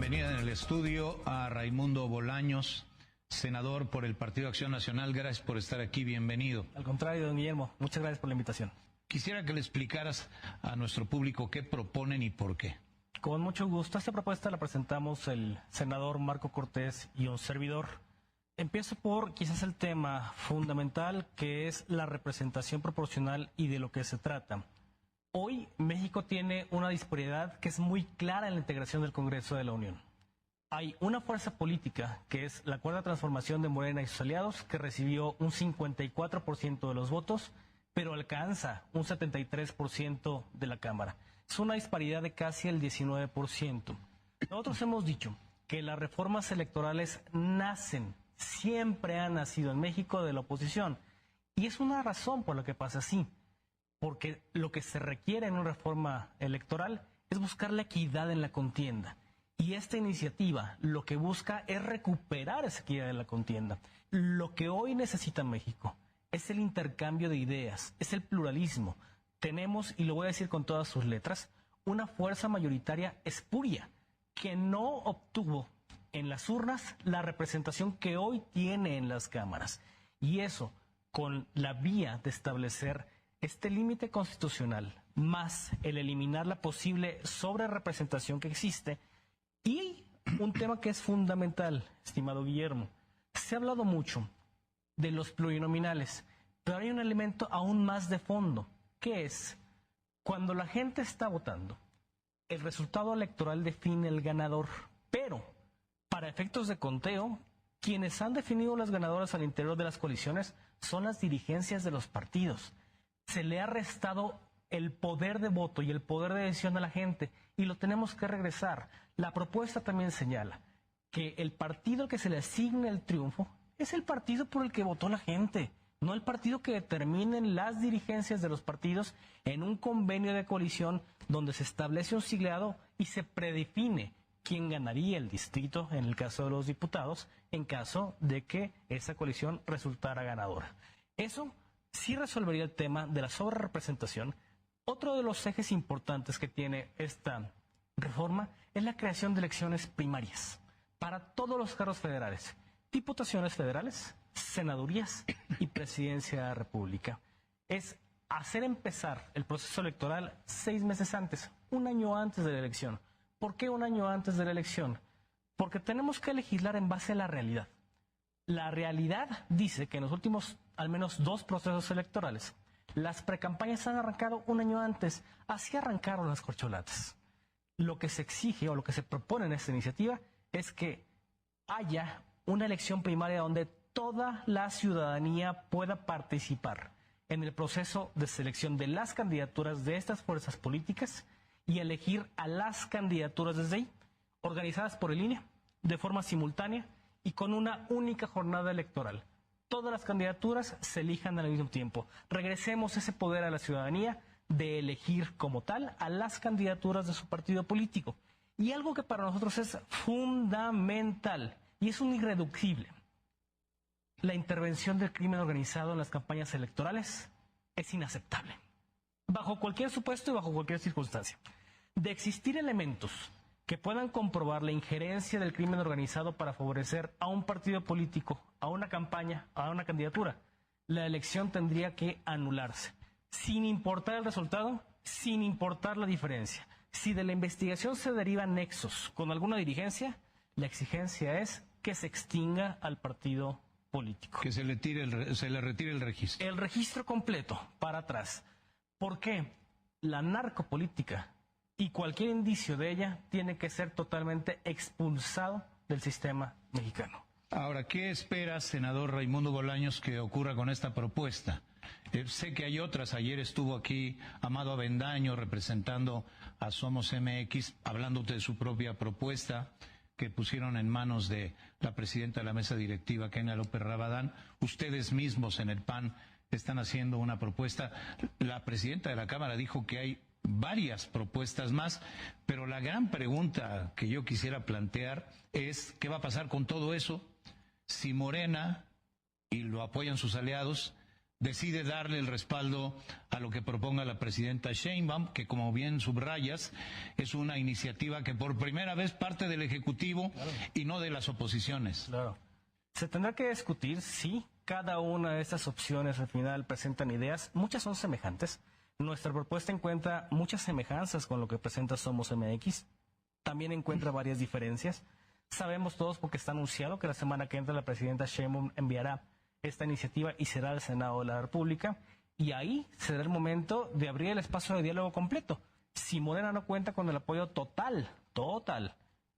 bienvenida en el estudio a Raimundo Bolaños, senador por el Partido Acción Nacional. Gracias por estar aquí, bienvenido. Al contrario, don Guillermo, muchas gracias por la invitación. Quisiera que le explicaras a nuestro público qué proponen y por qué. Con mucho gusto. Esta propuesta la presentamos el senador Marco Cortés y un servidor. Empiezo por quizás el tema fundamental, que es la representación proporcional y de lo que se trata. Hoy México tiene una disparidad que es muy clara en la integración del Congreso de la Unión. Hay una fuerza política, que es la Cuarta Transformación de Morena y sus aliados, que recibió un 54% de los votos, pero alcanza un 73% de la Cámara. Es una disparidad de casi el 19%. Nosotros hemos dicho que las reformas electorales siempre han nacido en México de la oposición. Y es una razón por la que pasa así. Porque lo que se requiere en una reforma electoral es buscar la equidad en la contienda. Y esta iniciativa lo que busca es recuperar esa equidad en la contienda. Lo que hoy necesita México es el intercambio de ideas, es el pluralismo. Tenemos, y lo voy a decir con todas sus letras, una fuerza mayoritaria espuria que no obtuvo en las urnas la representación que hoy tiene en las cámaras. Y eso, con la vía de establecer este límite constitucional, más el eliminar la posible sobrerepresentación que existe, y un tema que es fundamental, estimado Guillermo, se ha hablado mucho de los plurinominales, pero hay un elemento aún más de fondo, que es, cuando la gente está votando, el resultado electoral define el ganador, pero para efectos de conteo, quienes han definido las ganadoras al interior de las coaliciones son las dirigencias de los partidos. Se le ha restado el poder de voto y el poder de decisión a la gente, y lo tenemos que regresar. La propuesta también señala que el partido que se le asigne el triunfo es el partido por el que votó la gente, no el partido que determinen las dirigencias de los partidos en un convenio de coalición donde se establece un siglado y se predefine quién ganaría el distrito en el caso de los diputados, en caso de que esa coalición resultara ganadora. Eso sí resolvería el tema de la sobrerepresentación. Otro de los ejes importantes que tiene esta reforma es la creación de elecciones primarias para todos los cargos federales, diputaciones federales, senadurías y presidencia de la República. Es hacer empezar el proceso electoral 6 meses antes, un año antes de la elección. ¿Por qué un año antes de la elección? Porque tenemos que legislar en base a la realidad. La realidad dice que en los últimos al menos 2 procesos electorales, las precampañas han arrancado un año antes. Así arrancaron las corcholatas. Lo que se exige o lo que se propone en esta iniciativa es que haya una elección primaria donde toda la ciudadanía pueda participar en el proceso de selección de las candidaturas de estas fuerzas políticas y elegir a las candidaturas desde ahí, organizadas por el INE, de forma simultánea y con una única jornada electoral. Todas las candidaturas se elijan al mismo tiempo. Regresemos ese poder a la ciudadanía de elegir como tal a las candidaturas de su partido político. Y algo que para nosotros es fundamental y es un irreductible. La intervención del crimen organizado en las campañas electorales es inaceptable, bajo cualquier supuesto y bajo cualquier circunstancia. De existir elementos que puedan comprobar la injerencia del crimen organizado para favorecer a un partido político, a una campaña, a una candidatura, la elección tendría que anularse, sin importar el resultado, sin importar la diferencia. Si de la investigación se derivan nexos con alguna dirigencia, la exigencia es que se extinga al partido político. Que se le retire el registro. El registro completo, para atrás. ¿Por qué? La narcopolítica y cualquier indicio de ella tiene que ser totalmente expulsado del sistema mexicano. Ahora, ¿qué esperas, senador Raimundo Bolaños, que ocurra con esta propuesta? Sé que hay otras. Ayer estuvo aquí Amado Avendaño representando a Somos MX, hablando de su propia propuesta que pusieron en manos de la presidenta de la mesa directiva, Kenia López Rabadán. Ustedes mismos en el PAN están haciendo una propuesta. La presidenta de la Cámara dijo que hay varias propuestas más, pero la gran pregunta que yo quisiera plantear es ¿qué va a pasar con todo eso si Morena, y lo apoyan sus aliados, decide darle el respaldo a lo que proponga la presidenta Sheinbaum, que como bien subrayas, es una iniciativa que por primera vez parte del Ejecutivo y no de las oposiciones. Claro. Se tendrá que discutir si cada una de estas opciones al final presentan ideas. Muchas son semejantes. Nuestra propuesta encuentra muchas semejanzas con lo que presenta Somos MX. También encuentra varias diferencias. Sabemos todos, porque está anunciado, que la semana que entra la presidenta Sheinbaum enviará esta iniciativa y será al Senado de la República. Y ahí será el momento de abrir el espacio de diálogo completo. Si Morena no cuenta con el apoyo total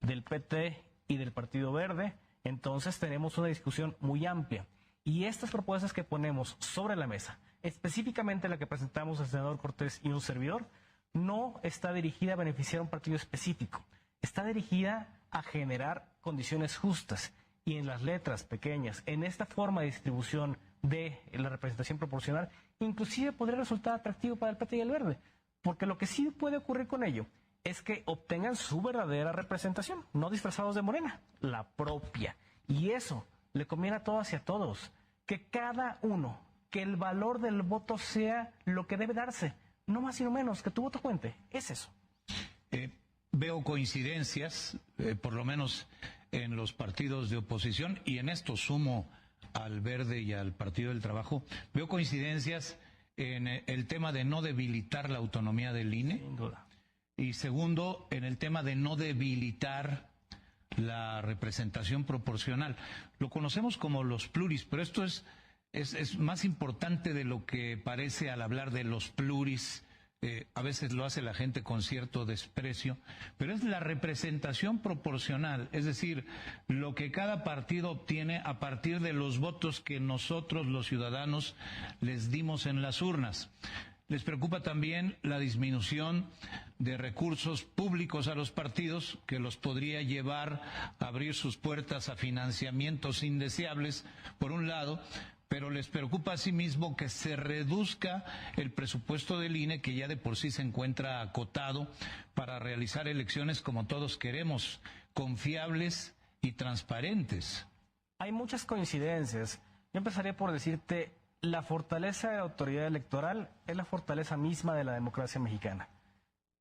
del PT y del Partido Verde, entonces tenemos una discusión muy amplia. Y estas propuestas que ponemos sobre la mesa, específicamente la que presentamos el senador Cortés y un servidor, no está dirigida a beneficiar a un partido específico. Está dirigida a generar condiciones justas. Y en las letras pequeñas, en esta forma de distribución de la representación proporcional, inclusive podría resultar atractivo para el PT y el Verde. Porque lo que sí puede ocurrir con ello es que obtengan su verdadera representación, no disfrazados de Morena, la propia. Y eso le conviene a todas y a todos. Que cada uno, que el valor del voto sea lo que debe darse, no más y no menos, que tu voto cuente. Es eso. Veo coincidencias, por lo menos en los partidos de oposición, y en esto sumo al Verde y al Partido del Trabajo, veo coincidencias en el tema de no debilitar la autonomía del INE. Sin duda. Y segundo, en el tema de no debilitar la representación proporcional. Lo conocemos como los pluris, pero esto es más importante de lo que parece al hablar de los pluris. A veces lo hace la gente con cierto desprecio, pero es la representación proporcional, es decir, lo que cada partido obtiene a partir de los votos que nosotros, los ciudadanos, les dimos en las urnas. Les preocupa también la disminución de recursos públicos a los partidos, que los podría llevar a abrir sus puertas a financiamientos indeseables, por un lado, pero les preocupa asimismo que se reduzca el presupuesto del INE, que ya de por sí se encuentra acotado, para realizar elecciones como todos queremos, confiables y transparentes. Hay muchas coincidencias. Yo empezaría por decirte, la fortaleza de la autoridad electoral es la fortaleza misma de la democracia mexicana.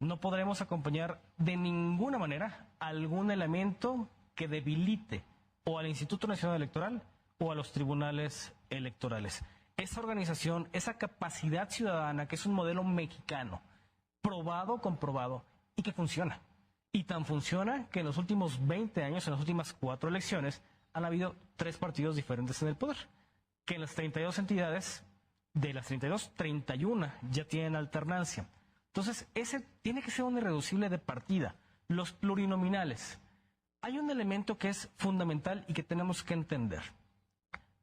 No podremos acompañar de ninguna manera algún elemento que debilite o al Instituto Nacional Electoral o a los tribunales electorales. Esa organización, esa capacidad ciudadana, que es un modelo mexicano, probado, comprobado, y que funciona. Y tan funciona que en los últimos 20 años, en las últimas 4 elecciones, han habido 3 partidos diferentes en el poder. Que en las 32 entidades, de las 32, 31 ya tienen alternancia. Entonces, ese tiene que ser un irreducible de partida. Los plurinominales. Hay un elemento que es fundamental y que tenemos que entender.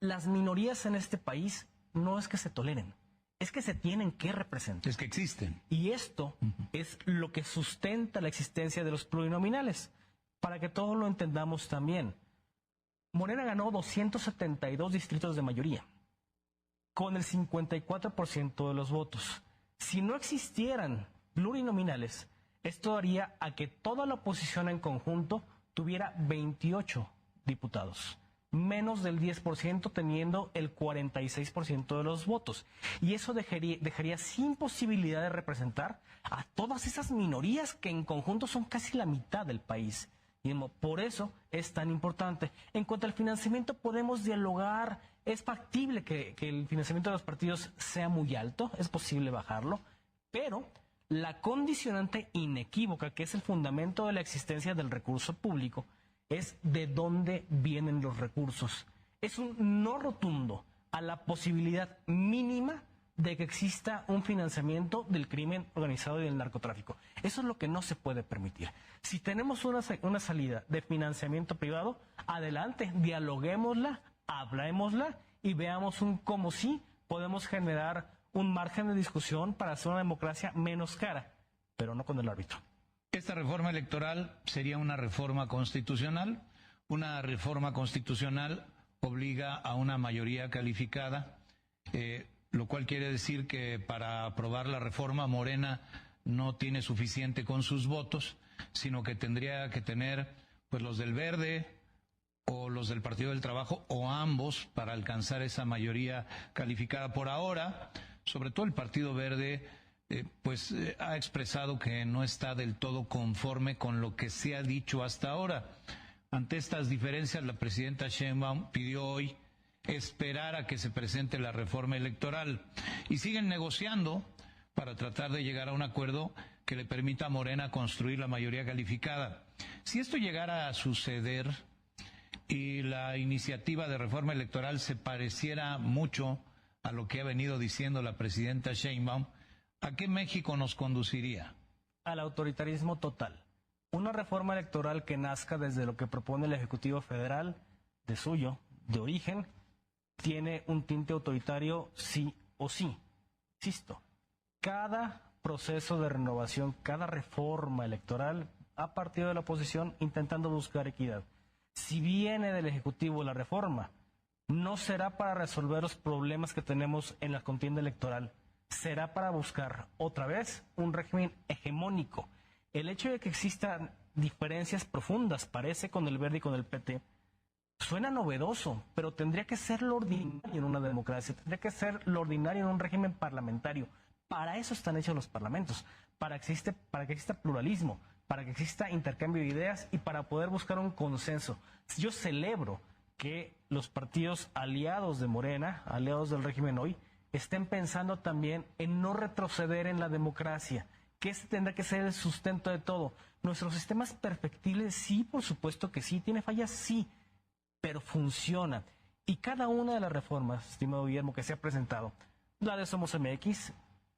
Las minorías en este país no es que se toleren, es que se tienen que representar. Es que existen. Y esto es lo que sustenta la existencia de los plurinominales. Para que todos lo entendamos también. Morena ganó 272 distritos de mayoría, con el 54% de los votos. Si no existieran plurinominales, esto daría a que toda la oposición en conjunto tuviera 28 diputados, menos del 10%, teniendo el 46% de los votos. Y eso dejaría sin posibilidad de representar a todas esas minorías que en conjunto son casi la mitad del país. Y por eso es tan importante. En cuanto al financiamiento, podemos dialogar. Es factible que el financiamiento de los partidos sea muy alto, es posible bajarlo, pero la condicionante inequívoca, que es el fundamento de la existencia del recurso público, es de dónde vienen los recursos. Es un no rotundo a la posibilidad mínima de que exista un financiamiento del crimen organizado y del narcotráfico. Eso es lo que no se puede permitir. Si tenemos una salida de financiamiento privado, adelante, dialoguémosla, hablémosla y veamos cómo sí podemos generar un margen de discusión para hacer una democracia menos cara, pero no con el árbitro. Esta reforma electoral sería una reforma constitucional. Una reforma constitucional obliga a una mayoría calificada, lo cual quiere decir que para aprobar la reforma Morena no tiene suficiente con sus votos, sino que tendría que tener pues los del Verde o los del Partido del Trabajo, o ambos, para alcanzar esa mayoría calificada. Por ahora, sobre todo el Partido Verde, ha expresado que no está del todo conforme con lo que se ha dicho hasta ahora. Ante estas diferencias, la presidenta Sheinbaum pidió hoy esperar a que se presente la reforma electoral y siguen negociando para tratar de llegar a un acuerdo que le permita a Morena construir la mayoría calificada. Si esto llegara a suceder y la iniciativa de reforma electoral se pareciera mucho a lo que ha venido diciendo la presidenta Sheinbaum, ¿a qué México nos conduciría? Al autoritarismo total. Una reforma electoral que nazca desde lo que propone el Ejecutivo Federal, de suyo, de origen, tiene un tinte autoritario sí o sí. Insisto, cada proceso de renovación, cada reforma electoral ha partido de la oposición intentando buscar equidad. Si viene del Ejecutivo la reforma, no será para resolver los problemas que tenemos en la contienda electoral, será para buscar otra vez un régimen hegemónico. El hecho de que existan diferencias profundas, parece con el Verde y con el PT, suena novedoso, pero tendría que ser lo ordinario en una democracia, tendría que ser lo ordinario en un régimen parlamentario. Para eso están hechos los parlamentos, para que exista pluralismo, para que exista intercambio de ideas y para poder buscar un consenso. Yo celebro que los partidos aliados de Morena, aliados del régimen hoy, estén pensando también en no retroceder en la democracia, que ese tendrá que ser el sustento de todo. Nuestro sistema es perfectible, sí, por supuesto que sí, tiene fallas, sí, pero funciona. Y cada una de las reformas, estimado Guillermo, que se ha presentado, la de Somos MX,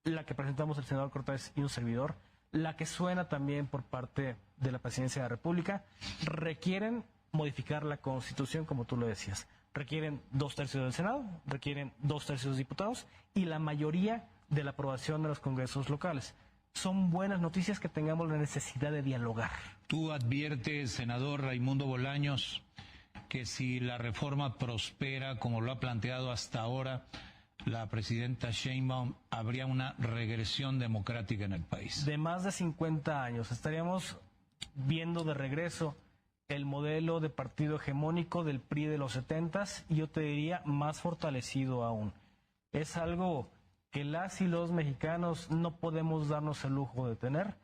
la que presentamos el senador Cortés y un servidor, la que suena también por parte de la Presidencia de la República, requieren modificar la Constitución, como tú lo decías. Requieren 2/3 del Senado, requieren 2/3 de diputados y la mayoría de la aprobación de los congresos locales. Son buenas noticias que tengamos la necesidad de dialogar. Tú adviertes, senador Raimundo Bolaños, que si la reforma prospera como lo ha planteado hasta ahora la presidenta Sheinbaum, habría una regresión democrática en el país. De más de 50 años estaríamos viendo de regreso el modelo de partido hegemónico del PRI de los 70s y yo te diría más fortalecido aún. Es algo que las y los mexicanos no podemos darnos el lujo de tener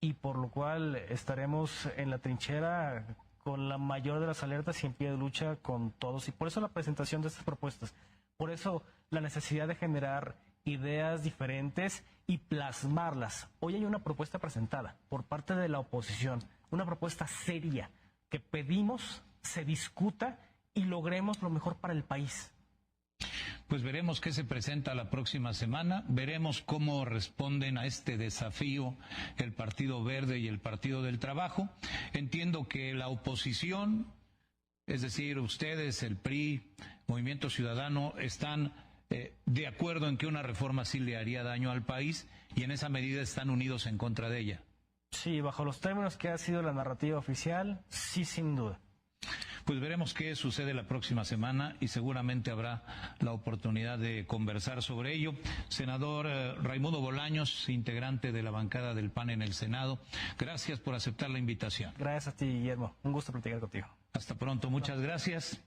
y por lo cual estaremos en la trinchera con la mayor de las alertas y en pie de lucha con todos. Y por eso la presentación de estas propuestas, por eso la necesidad de generar ideas diferentes y plasmarlas. Hoy hay una propuesta presentada por parte de la oposición, una propuesta seria que pedimos se discuta y logremos lo mejor para el país. Pues veremos qué se presenta la próxima semana, veremos cómo responden a este desafío el Partido Verde y el Partido del Trabajo. Entiendo que la oposición, es decir, ustedes, el PRI, Movimiento Ciudadano, están de acuerdo en que una reforma sí le haría daño al país y en esa medida están unidos en contra de ella. Sí, bajo los términos que ha sido la narrativa oficial, sí, sin duda. Pues veremos qué sucede la próxima semana y seguramente habrá la oportunidad de conversar sobre ello. Senador Raimundo Bolaños, integrante de la bancada del PAN en el Senado, gracias por aceptar la invitación. Gracias a ti, Guillermo. Un gusto platicar contigo. Hasta pronto, muchas gracias.